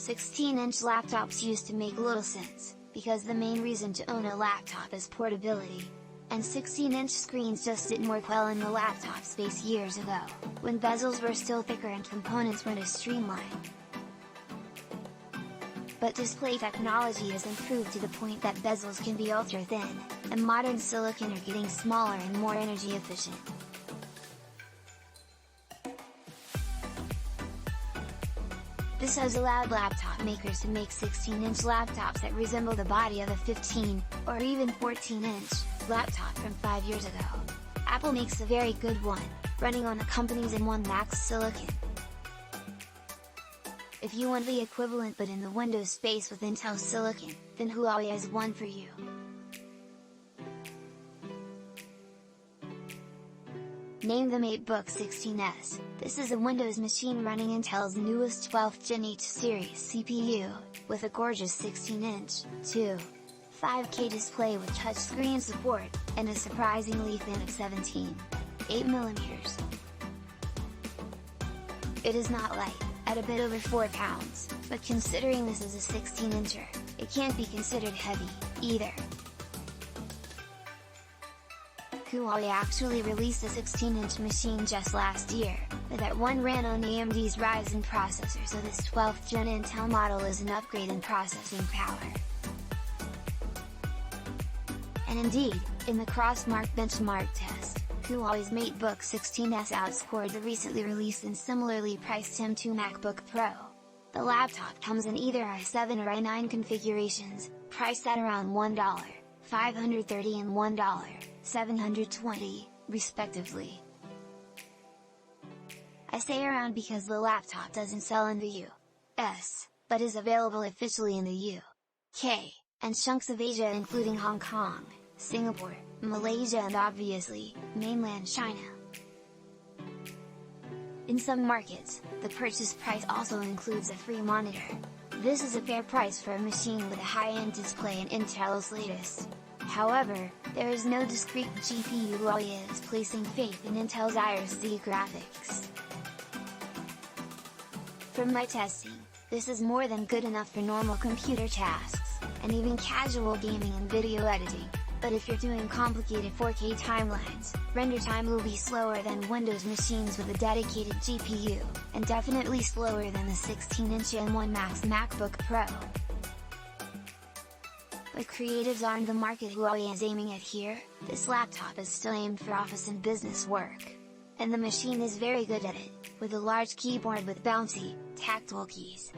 16-inch laptops used to make little sense, because the main reason to own a laptop is portability. And 16-inch screens just didn't work well in the laptop space years ago, when bezels were still thicker and components weren't as streamlined. But display technology has improved to the point that bezels can be ultra thin, and modern silicon are getting smaller and more energy efficient. This has allowed laptop makers to make 16-inch laptops that resemble the body of a 15, or even 14-inch, laptop from 5 years ago. Apple makes a very good one, running on the company's M1 Max silicon. If you want the equivalent but in the Windows space with Intel silicon, then Huawei has one for you. Name the MateBook 16S. This is a Windows machine running Intel's newest 12th Gen H series CPU, with a gorgeous 16-inch, 2.5K display with touchscreen support, and a surprisingly thin of 17.8mm. It is not light, at a bit over 4 pounds, but considering this is a 16-incher, it can't be considered heavy, either. Huawei actually released a 16-inch machine just last year, but that one ran on AMD's Ryzen processor, so this 12th Gen Intel model is an upgrade in processing power. And indeed, in the CrossMark benchmark test, Huawei's MateBook 16S outscored the recently released and similarly priced M2 MacBook Pro. The laptop comes in either i7 or i9 configurations, priced at around $1, $530 and $1, $720, respectively. I say around because the laptop doesn't sell in the US, but is available officially in the UK, and chunks of Asia including Hong Kong, Singapore, Malaysia and obviously, mainland China. In some markets, the purchase price also includes a free monitor. This is a fair price for a machine with a high-end display and Intel's latest. However, there is no discrete GPU. Huawei is placing faith in Intel's Iris Z graphics. From my testing, this is more than good enough for normal computer tasks, and even casual gaming and video editing, but if you're doing complicated 4K timelines, render time will be slower than Windows machines with a dedicated GPU, and definitely slower than the 16-inch M1 Max MacBook Pro. But creatives aren't the market Huawei is aiming at here. This laptop is still aimed for office and business work. And the machine is very good at it, with a large keyboard with bouncy, tactile keys.